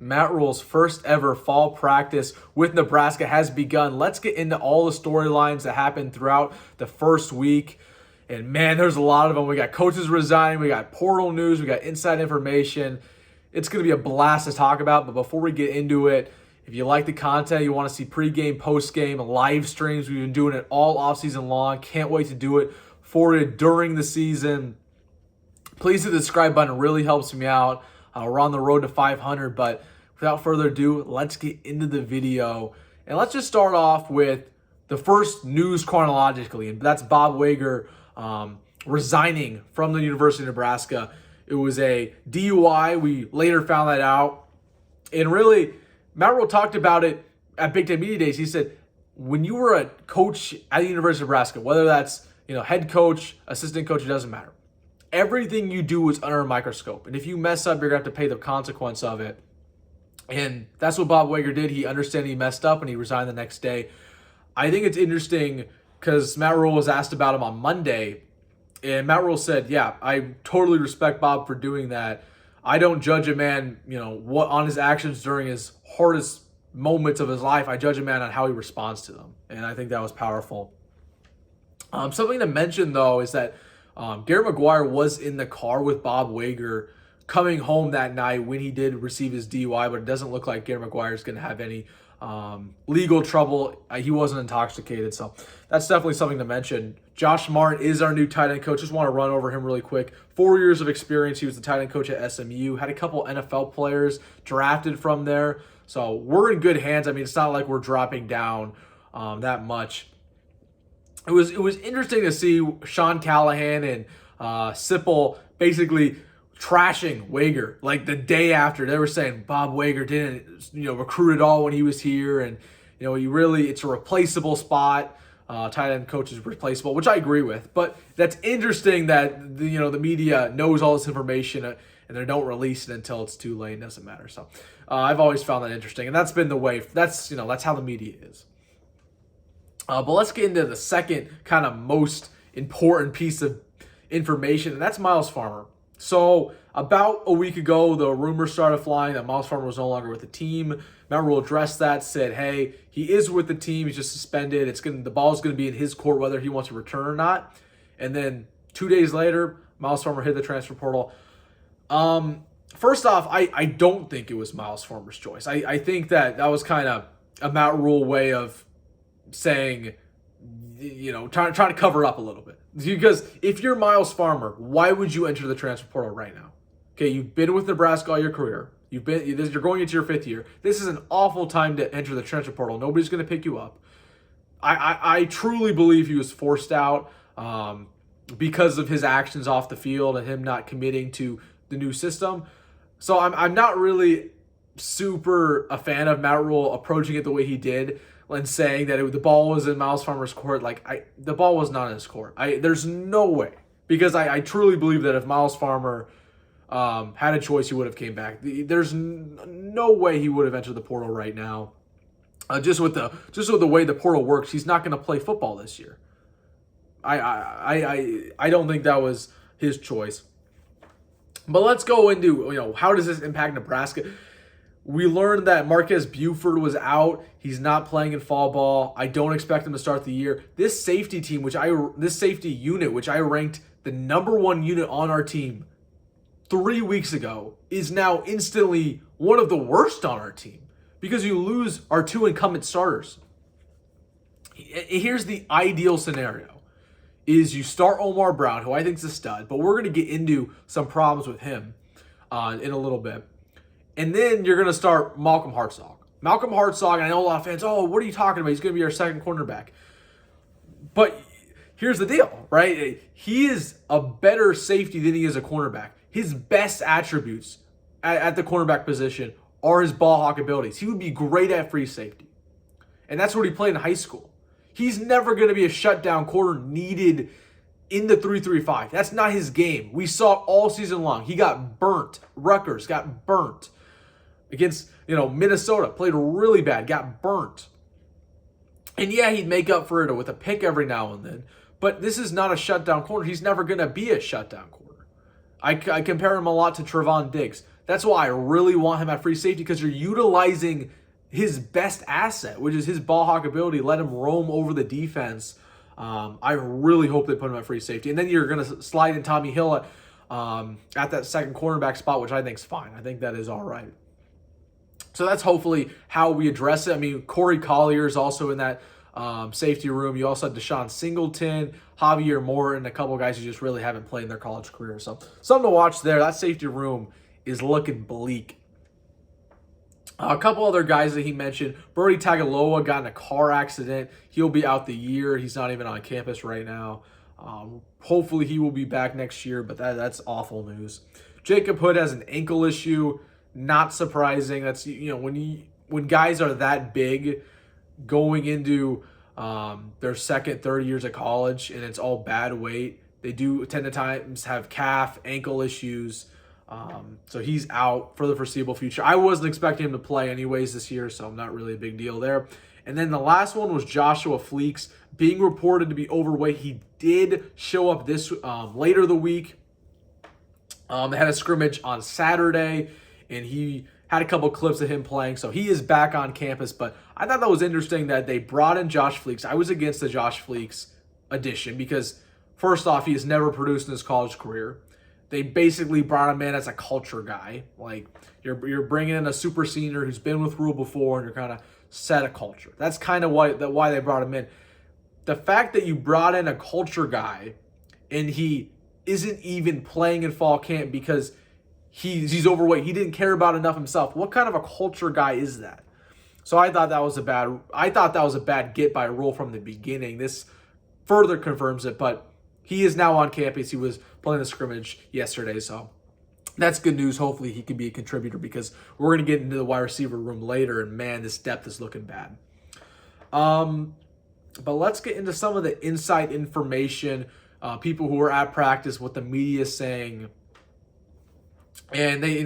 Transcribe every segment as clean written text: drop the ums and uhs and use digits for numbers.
Matt Rule's first ever fall practice with Nebraska has begun. Let's get into all the storylines that happened throughout the first week. And man, there's a lot of them. We got coaches resigning, we got portal news, we got inside information. It's going to be a blast to talk about. But before we get into it, if you like the content, you want to see pregame, postgame, live streams, we've been doing it all offseason long. Can't wait to do it for you during the season. Please hit the subscribe button. It really helps me out. We're on the road to 500, but without further ado, let's get into the video. And let's just start off with the first news chronologically, and that's Bob Wager resigning from the University of Nebraska. It was a DUI. We later found that out. And really, Matt Rule talked about it at Big Ten Media Days. He said, when you were a coach at the University of Nebraska, whether that's head coach, assistant coach, it doesn't matter. Everything you do is under a microscope. And if you mess up, you're going to have to pay the consequence of it. And that's what Bob Wager did. He understood he messed up and he resigned the next day. I think it's interesting because Matt Rule was asked about him on Monday. And Matt Rule said, yeah, I totally respect Bob for doing that. I don't judge a man, what on his actions during his hardest moments of his life. I judge a man on how he responds to them. And I think that was powerful. Something to mention, though, is that Garrett McGuire was in the car with Bob Wager coming home that night when he did receive his DUI, but it doesn't look like Garrett McGuire is going to have any legal trouble. He wasn't intoxicated, so that's definitely something to mention. Josh Martin is our new tight end coach. Just want to run over him really quick. 4 years of experience. He was the tight end coach at SMU. Had a couple NFL players drafted from there, so we're in good hands. I mean, it's not like we're dropping down that much. It was interesting to see Sean Callahan and Sipple basically trashing Wager like the day after. They were saying Bob Wager didn't recruit at all when he was here, and it's a replaceable spot. Tight end coach is replaceable, which I agree with. But that's interesting that the media knows all this information and they don't release it until it's too late. It doesn't matter. So I've always found that interesting, and that's been the way. That's how the media is. But let's get into the second kind of most important piece of information, and that's Myles Farmer. So about a week ago, the rumors started flying that Myles Farmer was no longer with the team. Matt Rule addressed that, said, hey, he is with the team. He's just suspended. The ball's going to be in his court whether he wants to return or not. And then 2 days later, Myles Farmer hit the transfer portal. First off, I don't think it was Myles Farmer's choice. I think that was kind of a Matt Rule way of saying, trying to cover it up a little bit. Because if you're Myles Farmer, why would you enter the transfer portal right now? Okay, you've been with Nebraska all your career. You're going into your fifth year. This is an awful time to enter the transfer portal. Nobody's going to pick you up. I truly believe he was forced out because of his actions off the field and him not committing to the new system. So I'm not really super a fan of Matt Rule approaching it the way he did and saying that the ball was in Myles Farmer's court. The ball was not in his court. There's no way, because I truly believe that if Myles Farmer had a choice, he would have came back. There's no way he would have entered the portal right now. Just with the way the portal works, he's not going to play football this year. I don't think that was his choice. But let's go into how does this impact Nebraska. We learned that Marquez Buford was out. He's not playing in fall ball. I don't expect him to start the year. This safety unit, which I ranked the #1 unit on our team 3 weeks ago, is now instantly one of the worst on our team because you lose our 2 incumbent starters. Here's the ideal scenario. Is you start Omar Brown, who I think is a stud, but we're going to get into some problems with him in a little bit. And then you're going to start Malcolm Hartzog. Malcolm Hartzog, and I know a lot of fans, what are you talking about? He's going to be our second cornerback. But here's the deal, right? He is a better safety than he is a cornerback. His best attributes at the cornerback position are his ball hawk abilities. He would be great at free safety. And that's what he played in high school. He's never going to be a shutdown corner needed in the 3-3-5. That's not his game. We saw it all season long. He got burnt. Rutgers got burnt. Against, Minnesota, played really bad, got burnt. And yeah, he'd make up for it with a pick every now and then. But this is not a shutdown corner. He's never going to be a shutdown corner. I compare him a lot to Trevon Diggs. That's why I really want him at free safety, because you're utilizing his best asset, which is his ball hawk ability. Let him roam over the defense. I really hope they put him at free safety. And then you're going to slide in Tommy Hill at that second cornerback spot, which I think is fine. I think that is all right. So that's hopefully how we address it. I mean, Corey Collier is also in that safety room. You also have Deshaun Singleton, Javier Moore, and a couple guys who just really haven't played in their college career. So something to watch there. That safety room is looking bleak. A couple other guys that he mentioned. Brody Tagaloa got in a car accident. He'll be out the year. He's not even on campus right now. Hopefully he will be back next year, but that's awful news. Jacob Hood has an ankle issue. Not surprising. That's, when guys are that big going into their second, third years of college and it's all bad weight, they do tend to times have calf, ankle issues. So he's out for the foreseeable future. I wasn't expecting him to play anyways this year, so not really a big deal there. And then the last one was Joshua Fleeks being reported to be overweight. He did show up this later the week. They had a scrimmage on Saturday, and he had a couple clips of him playing, so he is back on campus. But I thought that was interesting that they brought in Josh Fleeks. I was against the Josh Fleeks addition because, first off, he has never produced in his college career. They basically brought him in as a culture guy. Like, you're bringing in a super senior who's been with Rule before, and you're kind of set a culture. That's kind of why they brought him in. The fact that you brought in a culture guy and he isn't even playing in fall camp because he's overweight, he didn't care about enough himself. What kind of a culture guy is that? So I thought that was a bad get by Rule from the beginning. This further confirms it, but he is now on campus. He was playing the scrimmage yesterday, so that's good news. Hopefully he can be a contributor because we're going to get into the wide receiver room later, and man, this depth is looking bad. But let's get into some of the inside information, people who are at practice, what the media is saying. And they,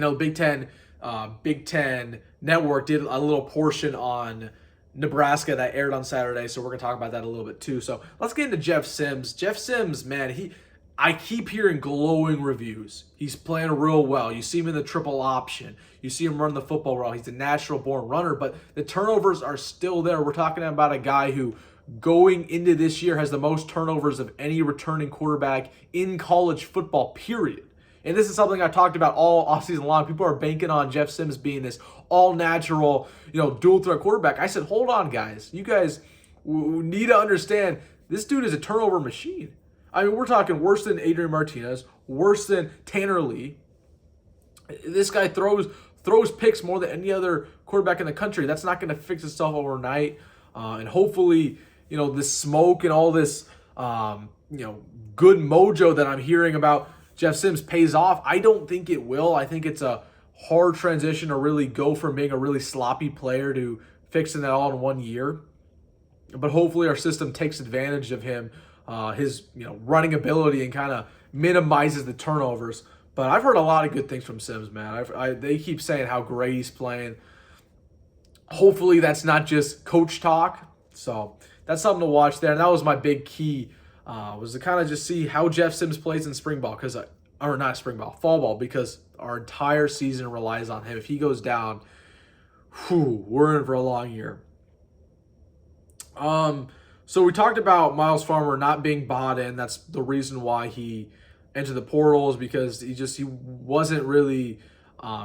Big Ten Network did a little portion on Nebraska that aired on Saturday, so we're going to talk about that a little bit too. So let's get into Jeff Sims. Jeff Sims, man, I keep hearing glowing reviews. He's playing real well. You see him in the triple option. You see him run the football well. He's a natural-born runner, but the turnovers are still there. We're talking about a guy who, going into this year, has the most turnovers of any returning quarterback in college football, period. And this is something I talked about all offseason long. People are banking on Jeff Sims being this all-natural, dual-threat quarterback. I said, hold on, guys. You guys need to understand this dude is a turnover machine. I mean, we're talking worse than Adrian Martinez, worse than Tanner Lee. This guy throws picks more than any other quarterback in the country. That's not going to fix itself overnight. And hopefully, this smoke and all this, good mojo that I'm hearing about Jeff Sims pays off. I don't think it will. I think it's a hard transition to really go from being a really sloppy player to fixing that all in 1 year. But hopefully our system takes advantage of him, his running ability, and kind of minimizes the turnovers. But I've heard a lot of good things from Sims, man. They keep saying how great he's playing. Hopefully that's not just coach talk. So that's something to watch there. And that was my big key, was to kind of just see how Jeff Sims plays in spring ball, fall ball, because our entire season relies on him. If he goes down, we're in for a long year. So we talked about Miles Farmer not being bought in. That's the reason why he entered the portals, because he wasn't really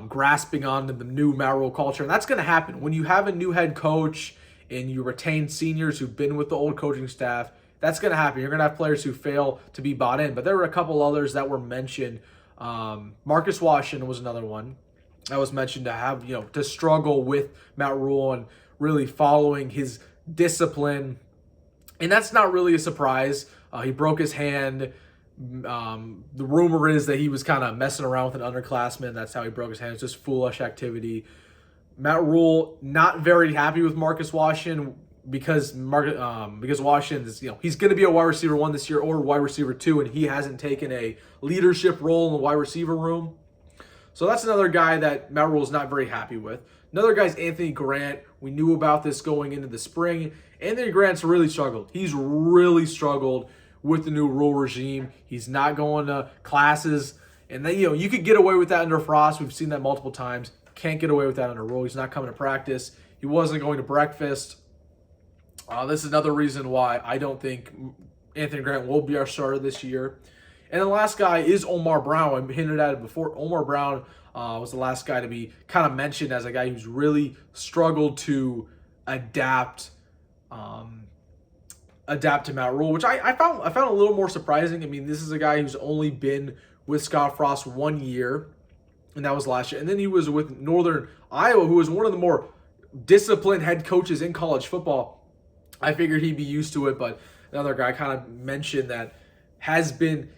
grasping onto the new Matt Rule culture. And that's going to happen when you have a new head coach and you retain seniors who've been with the old coaching staff. That's going to happen. You're going to have players who fail to be bought in. But there were a couple others that were mentioned. Marcus Washington was another one that was mentioned to have, to struggle with Matt Rule and really following his discipline. And that's not really a surprise. He broke his hand. The rumor is that he was kind of messing around with an underclassman. That's how he broke his hand. It's just foolish activity. Matt Rule not very happy with Marcus Washington because Washington is, he's going to be a wide receiver 1 this year or wide receiver 2, and he hasn't taken a leadership role in the wide receiver room. So that's another guy that Matt Rule is not very happy with. Another guy's Anthony Grant. We knew about this going into the spring. Anthony Grant's really struggled. He's really struggled with the new Rule regime. He's not going to classes. And then, you could get away with that under Frost. We've seen that multiple times. Can't get away with that under Rule. He's not coming to practice. He wasn't going to breakfast. This is another reason why I don't think Anthony Grant will be our starter this year. And the last guy is Omar Brown. I hinted at it before. Omar Brown was the last guy to be kind of mentioned as a guy who's really struggled to adapt to Matt Rule, which I found a little more surprising. I mean, this is a guy who's only been with Scott Frost 1 year, and that was last year. And then he was with Northern Iowa, who was one of the more disciplined head coaches in college football. I figured he'd be used to it, but another guy kind of mentioned that has been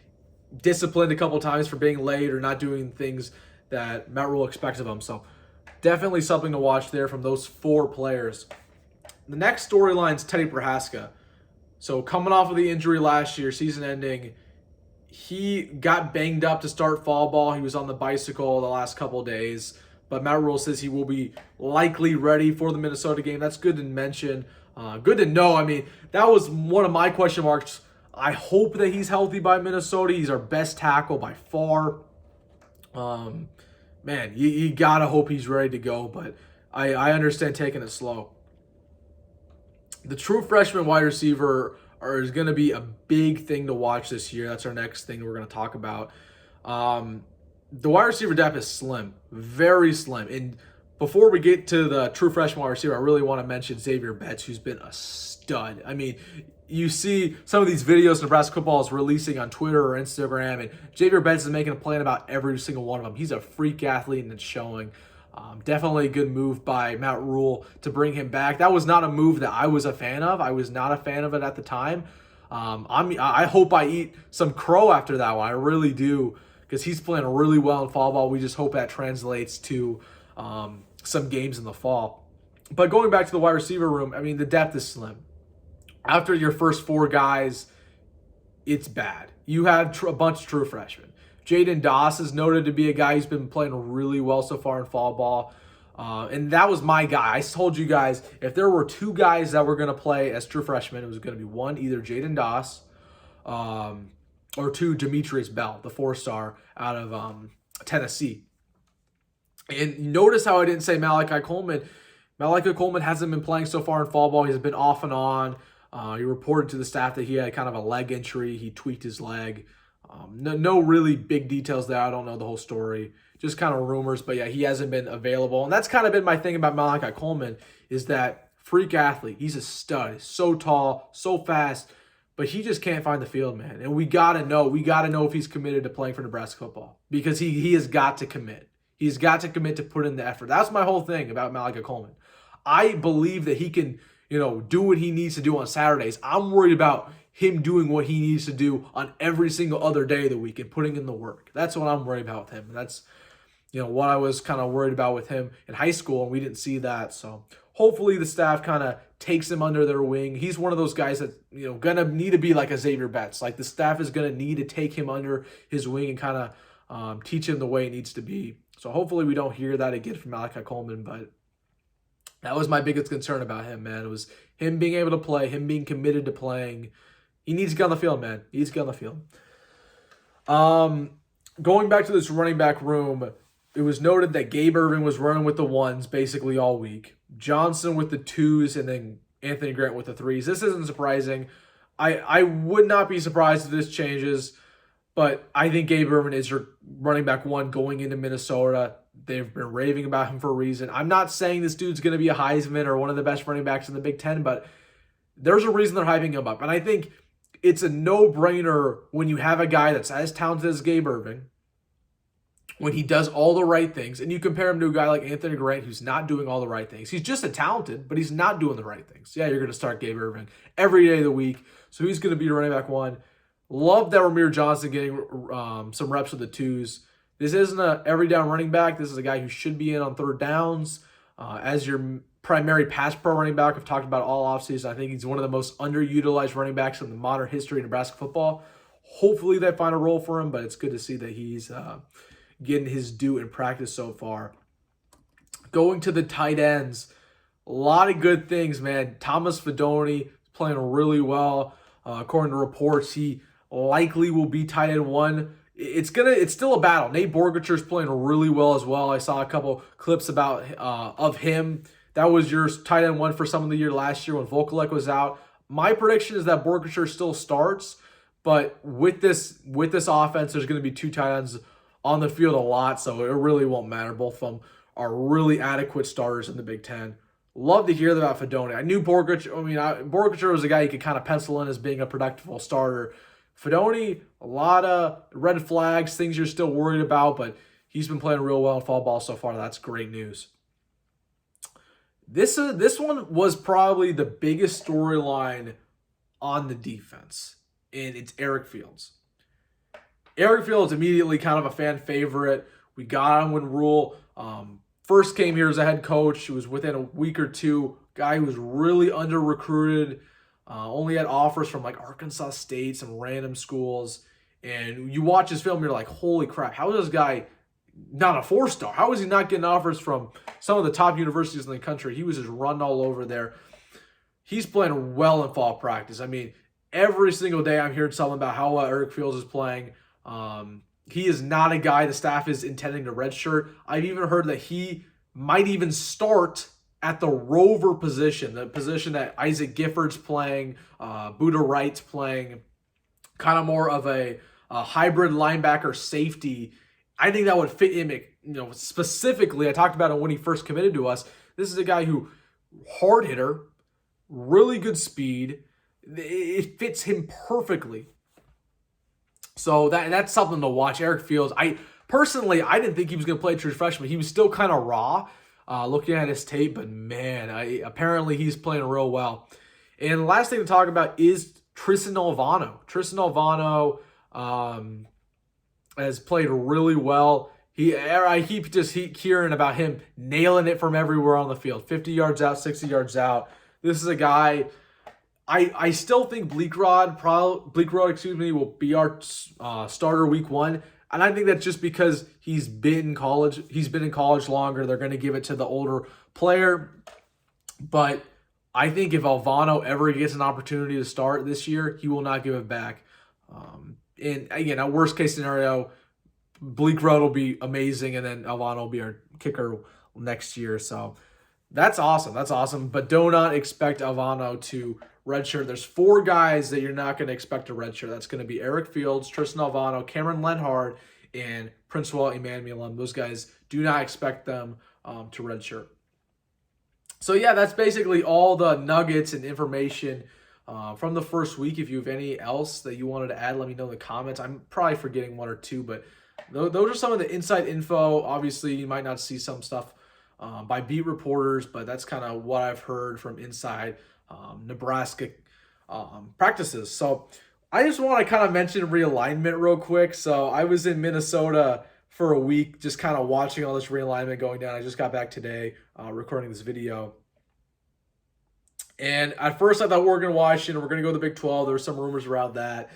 disciplined a couple times for being late or not doing things that Matt Rule expects of him. So definitely something to watch there from those 4 players. The next storyline is Teddy Prohaska. So coming off of the injury last year, season ending, he got banged up to start fall ball. He was on the bicycle the last couple of days, but Matt Rule says he will be likely ready for the Minnesota game. That's good to mention. Good to know. I mean, that was one of my question marks. I hope that he's healthy by Minnesota. He's our best tackle by far. Man, you gotta hope he's ready to go, but I understand taking it slow. The true freshman wide receiver is going to be a big thing to watch this year. That's our next thing we're going to talk about. The wide receiver depth is slim, very slim. And before we get to the true freshman wide receiver, I really want to mention Xavier Betts, who's been a stud. I mean, you see some of these videos Nebraska football is releasing on Twitter or Instagram, and Xavier Betts is making a play in about every single one of them. He's a freak athlete, and it's showing. Definitely a good move by Matt Rule to bring him back. That was not a move that I was a fan of. I was not a fan of it at the time. I hope I eat some crow after that one. I really do, because he's playing really well in fall ball. We just hope that translates to some games in the fall. But going back to the wide receiver room, I mean, the depth is slim. After your first 4 guys, it's bad. You have a bunch of true freshmen. Jaden Doss is noted to be a guy who's been playing really well so far in fall ball. And that was my guy. I told you guys, if there were 2 guys that were going to play as true freshmen, it was going to be one, either Jaden Doss or 2, Demetrius Bell, the 4-star out of Tennessee. And notice how I didn't say Malachi Coleman. Malachi Coleman hasn't been playing so far in fall ball. He's been off and on. He reported to the staff that he had kind of a leg injury. He tweaked his leg. No really big details there. I don't know the whole story. Just kind of rumors. But yeah, he hasn't been available. And that's kind of been my thing about Malachi Coleman, is that freak athlete. He's a stud. He's so tall, so fast. But he just can't find the field, man. And we got to know. We got to know if he's committed to playing for Nebraska football. Because he has got to commit. He's got to commit to put in the effort. That's my whole thing about Malachi Coleman. I believe that he can, do what he needs to do on Saturdays. I'm worried about him doing what he needs to do on every single other day of the week and putting in the work. That's what I'm worried about with him. And that's, what I was kind of worried about with him in high school, and we didn't see that. So hopefully the staff kind of takes him under their wing. He's one of those guys that, going to need to be like a Xavier Betts. Like, the staff is going to need to take him under his wing and kind of teach him the way it needs to be. So hopefully we don't hear that again from Malachi Coleman, but that was my biggest concern about him, man. It was him being able to play, him being committed to playing. He needs to get on the field, man. He needs to get on the field. Going back to this running back room, it was noted that Gabe Irvin was running with the 1s basically all week. Johnson with the 2s, and then Anthony Grant with the 3s. This isn't surprising. I would not be surprised if this changes, but I think Gabe Irvin is your running back 1 going into Minnesota. They've been raving about him for a reason. I'm not saying this dude's going to be a Heisman or one of the best running backs in the Big Ten, but there's a reason they're hyping him up. And I think it's a no-brainer when you have a guy that's as talented as Gabe Irvin, when he does all the right things, and you compare him to a guy like Anthony Grant who's not doing all the right things. He's just a talented, but he's not doing the right things. Yeah, you're going to start Gabe Irvin every day of the week, so he's going to be your running back 1. Love that Ramir Johnson getting some reps with the 2s. This isn't a every down running back. This is a guy who should be in on third downs as your primary pass pro running back. I've talked about all offseason. I think he's one of the most underutilized running backs in the modern history of Nebraska football. Hopefully they find a role for him, but it's good to see that he's getting his due in practice so far. Going to the tight ends, a lot of good things, man. Thomas Fedoni is playing really well. According to reports, he likely will be tight end 1 it's still a battle. Nate Borgacher's playing really well as well. I saw a couple clips about of him. That was your tight end one for some of the year last year when Vokalek was out. My prediction is that Borgacher still starts, but with this offense, there's going to be two tight ends on the field a lot, so it really won't matter. Both of them are really adequate starters in the Big Ten. Love to hear about Fedoni. I knew Borgacher. Borgacher was a guy you could kind of pencil in as being a productive starter. Fedoni, a lot of red flags, things you're still worried about, but he's been playing real well in fall ball so far. That's great news. This one was probably the biggest storyline on the defense, and it's Eric Fields. Eric Fields immediately kind of a fan favorite. We got him when Rule first came here as a head coach. He was within a week or two. Guy who was really under-recruited. Only had offers from like Arkansas State, some random schools. And you watch his film, you're like, holy crap, how is this guy not a 4-star? How is he not getting offers from some of the top universities in the country? He was just run all over there. He's playing well in fall practice. I mean, every single day I'm hearing something about how well Eric Fields is playing. He is not a guy the staff is intending to redshirt. I've even heard that he might even start at the rover position, the position that Isaac Gifford's playing, Buda Wright's playing, kind of more of a hybrid linebacker safety. I think that would fit him, specifically. I talked about him when he first committed to us. This is a guy who, hard hitter, really good speed. It fits him perfectly. So that's something to watch. Eric Fields, I didn't think he was going to play true freshman. He was still kind of raw looking at his tape, but man, apparently he's playing real well. And the last thing to talk about is Tristan Alvano. Tristan Alvano has played really well. I keep hearing about him nailing it from everywhere on the field. 50 yards out, 60 yards out. This is a guy... I still think Bleekrod will be our starter week 1. And I think that's just because he's been in college. He's been in college longer. They're going to give it to the older player. But I think if Alvano ever gets an opportunity to start this year, he will not give it back. And again, a worst case scenario, Bleekrod will be amazing, and then Alvano will be our kicker next year. So that's awesome. That's awesome. But do not expect Alvano to redshirt. There's 4 guys that you're not going to expect to redshirt. That's going to be Eric Fields, Tristan Alvano, Cameron Lenhard, and Princewell Emmanuel. Those guys, do not expect them to redshirt. So yeah, that's basically all the nuggets and information from the first week. If you have any else that you wanted to add, let me know in the comments. I'm probably forgetting 1 or 2, but those are some of the inside info. Obviously, you might not see some stuff by beat reporters, but that's kind of what I've heard from inside Nebraska practices. So I just want to kind of mention realignment real quick. So I was in Minnesota for a week, just kind of watching all this realignment going down. I just got back today recording this video. And at first I thought Oregon, Washington, we're going to go to the Big 12. There were some rumors around that.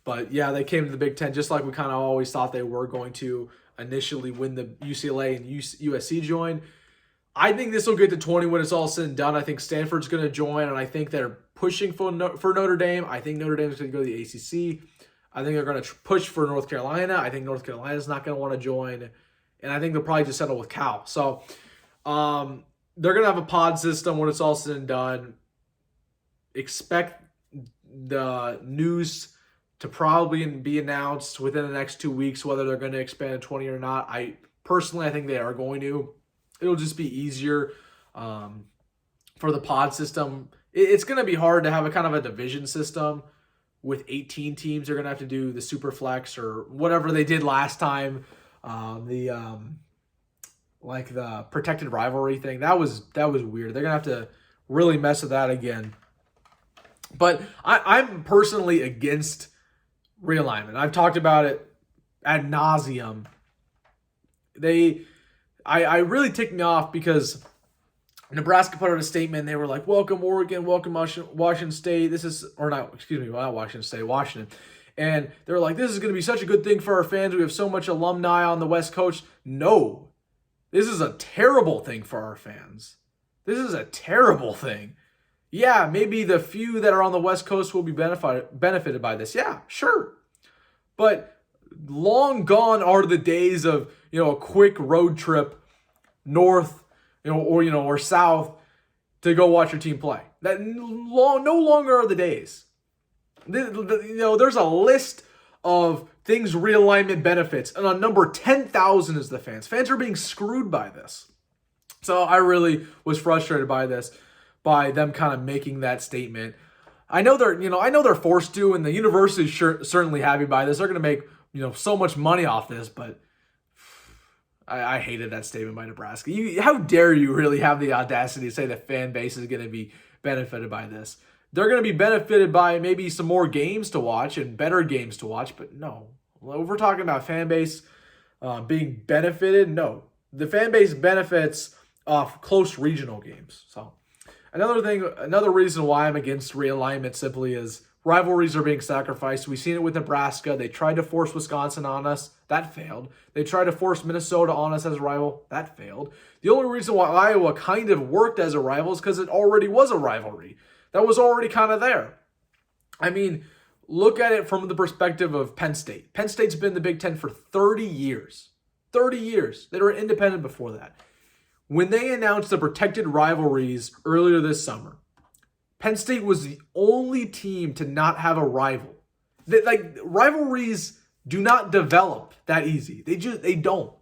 But yeah, they came to the Big 10 just like we kind of always thought they were going to initially when the UCLA and USC joined. I think this will get to 20 when it's all said and done. I think Stanford's going to join, and I think they're pushing for Notre Dame. I think Notre Dame is going to go to the ACC. I think they're going to push for North Carolina. I think North Carolina's not going to want to join, and I think they'll probably just settle with Cal. So they're going to have a pod system when it's all said and done. Expect the news to probably be announced within the next 2 weeks, whether they're going to expand to 20 or not. I think they are going to. It'll just be easier for the pod system. It's going to be hard to have a kind of a division system with 18 teams. They're going to have to do the super flex or whatever they did last time. The protected rivalry thing. That was weird. They're going to have to really mess with that again. But I'm personally against realignment. I've talked about it ad nauseum. I really ticked me off because Nebraska put out a statement. They were like, welcome Oregon, welcome Washington State. Not Washington State, Washington. And they were like, this is going to be such a good thing for our fans. We have so much alumni on the West Coast. No, this is a terrible thing for our fans. This is a terrible thing. Yeah, maybe the few that are on the West Coast will be benefited by this. Yeah, sure. But long gone are the days of, a quick road trip north, or south to go watch your team play. No longer are the days. There's a list of things realignment benefits, and on number 10,000 is the fans. Fans are being screwed by this. So I really was frustrated by this, by them kind of making that statement. I know they're forced to, and the university is certainly happy by this. They're going to make, so much money off this, but I hated that statement by Nebraska. How dare you really have the audacity to say the fan base is going to be benefited by this? They're going to be benefited by maybe some more games to watch and better games to watch, but no. If we're talking about fan base being benefited, no. The fan base benefits off close regional games. So another reason why I'm against realignment simply is rivalries are being sacrificed. We've seen it with Nebraska. They tried to force Wisconsin on us. That failed. They tried to force Minnesota on us as a rival. That failed. The only reason why Iowa kind of worked as a rival is because it already was a rivalry. That was already kind of there. I mean, look at it from the perspective of Penn State. Penn State's been in the Big Ten for 30 years. 30 years. They were independent before that. When they announced the protected rivalries earlier this summer, Penn State was the only team to not have a rival. Rivalries do not develop that easy. They don't.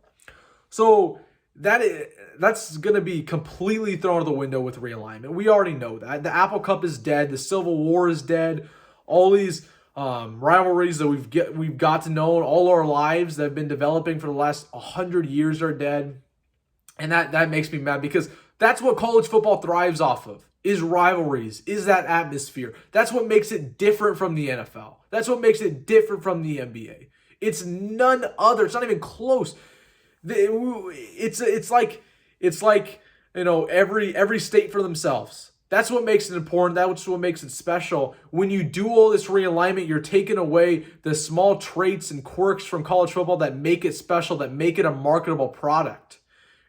So that's going to be completely thrown out the window with realignment. We already know that. The Apple Cup is dead. The Civil War is dead. All these rivalries that we've got to know all our lives that have been developing for the last 100 years are dead. And that makes me mad because that's what college football thrives off of, is rivalries, is that atmosphere. That's what makes it different from the NFL. That's what makes it different from the NBA. It's none other. It's not even close. It's like every state for themselves. That's what makes it important. That's what makes it special. When you do all this realignment, you're taking away the small traits and quirks from college football that make it special, that make it a marketable product.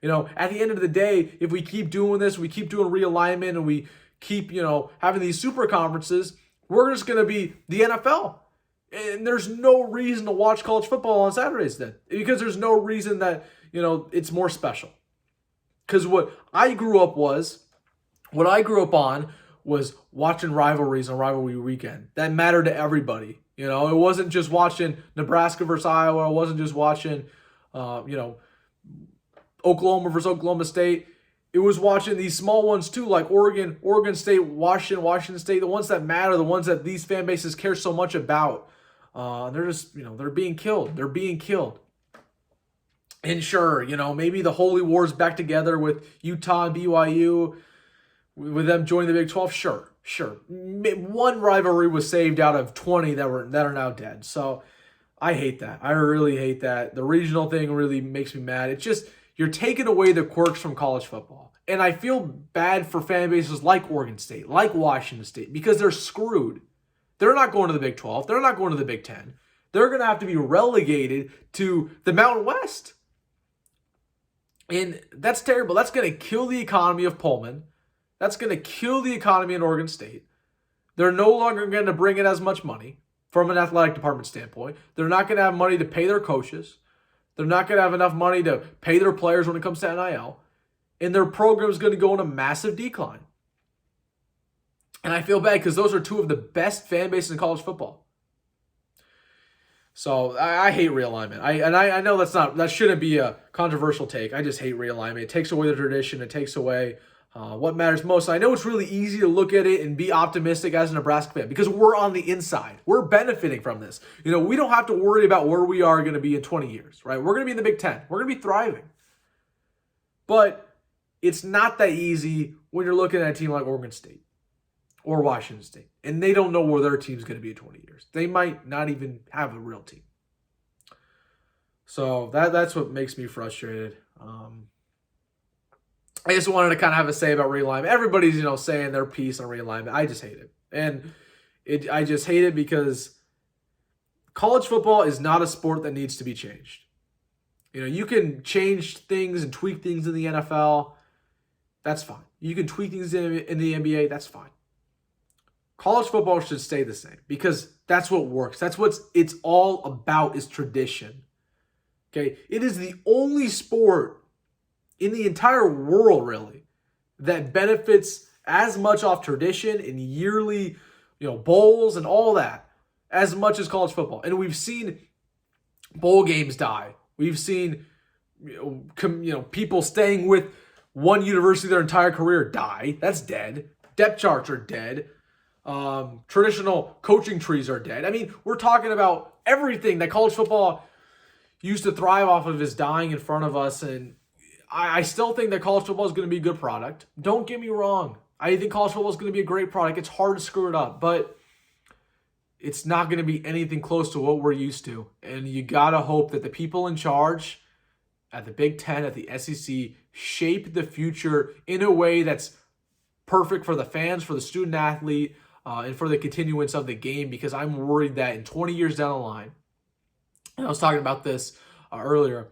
At the end of the day, if we keep doing this, we keep doing realignment, and we keep, having these super conferences, we're just going to be the NFL. And there's no reason to watch college football on Saturdays then, because there's no reason that, it's more special. Because what I grew up on was watching rivalries on rivalry weekend. That mattered to everybody. It wasn't just watching Nebraska versus Iowa. It wasn't just watching, Oklahoma versus Oklahoma State. It was watching these small ones too, like Oregon State, Washington State, the ones that matter, the ones that these fan bases care so much about. They're just, they're being killed. They're being killed. And sure, maybe the Holy War's back together with Utah and BYU, with them joining the Big 12. Sure. One rivalry was saved out of 20 that are now dead. So I hate that. I really hate that. The regional thing really makes me mad. It's just, you're taking away the quirks from college football. And I feel bad for fan bases like Oregon State, like Washington State, because they're screwed. They're not going to the Big 12. They're not going to the Big 10. They're going to have to be relegated to the Mountain West. And that's terrible. That's going to kill the economy of Pullman. That's going to kill the economy in Oregon State. They're no longer going to bring in as much money from an athletic department standpoint. They're not going to have money to pay their coaches. They're not going to have enough money to pay their players when it comes to NIL. And their program is going to go in a massive decline. And I feel bad because those are two of the best fan bases in college football. So I hate realignment. I know that shouldn't be a controversial take. I just hate realignment. It takes away the tradition. It takes away what matters most. I know it's really easy to look at it and be optimistic as a Nebraska fan because we're on the inside. We're benefiting from this. We don't have to worry about where we are going to be in 20 years, right? We're going to be in the Big Ten. We're going to be thriving. But it's not that easy when you're looking at a team like Oregon State or Washington State, and they don't know where their team's going to be in 20 years. They might not even have a real team. So that's what makes me frustrated. I just wanted to kind of have a say about realignment. Everybody's, saying their piece on realignment. I just hate it. And I just hate it because college football is not a sport that needs to be changed. You can change things and tweak things in the NFL. That's fine. You can tweak things in the NBA. That's fine. college football should stay the same because that's what works. That's what it's all about, is tradition. Okay, it is the only sport in the entire world, really, that benefits as much off tradition and yearly, bowls and all that as much as college football. And we've seen bowl games die. We've seen, people staying with one university their entire career die. That's dead. Depth charts are dead. Traditional coaching trees are dead. I mean, we're talking about everything that college football used to thrive off of is dying in front of us. And I still think that college football is going to be a good product. Don't get me wrong. I think college football is going to be a great product. It's hard to screw it up, but it's not going to be anything close to what we're used to. And you got to hope that the people in charge at the Big Ten, at the SEC, shape the future in a way that's perfect for the fans, for the student athlete, and for the continuance of the game, because I'm worried that in 20 years down the line, and I was talking about this earlier,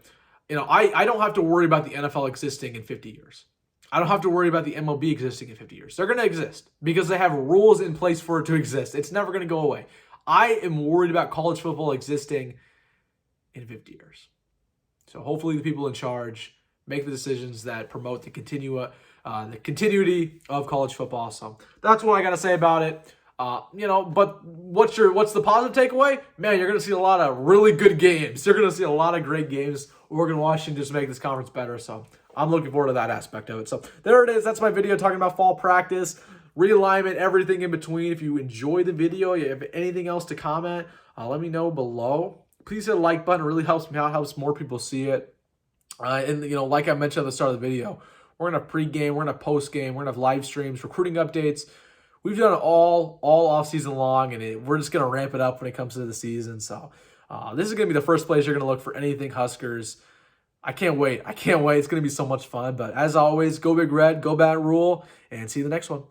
I don't have to worry about the NFL existing in 50 years. I don't have to worry about the MLB existing in 50 years. They're going to exist because they have rules in place for it to exist. It's never going to go away. I am worried about college football existing in 50 years. So hopefully the people in charge make the decisions that promote the continuity of college football. So that's what I got to say about it. But what's the positive takeaway? Man, you're going to see a lot of really good games. You're going to see a lot of great games. Oregon, Washington just make this conference better. So I'm looking forward to that aspect of it. So there it is. That's my video talking about fall practice, realignment, everything in between. If you enjoy the video, you have anything else to comment, let me know below. Please hit the like button. It really helps me out, helps more people see it. And like I mentioned at the start of the video, we're going to pregame, we're going to postgame, we're going to have live streams, recruiting updates. We've done it all off season long, and we're just going to ramp it up when it comes to the season. So this is going to be the first place you're going to look for anything Huskers. I can't wait. It's going to be so much fun. But as always, go Big Red, go Bat Rule, and see you in the next one.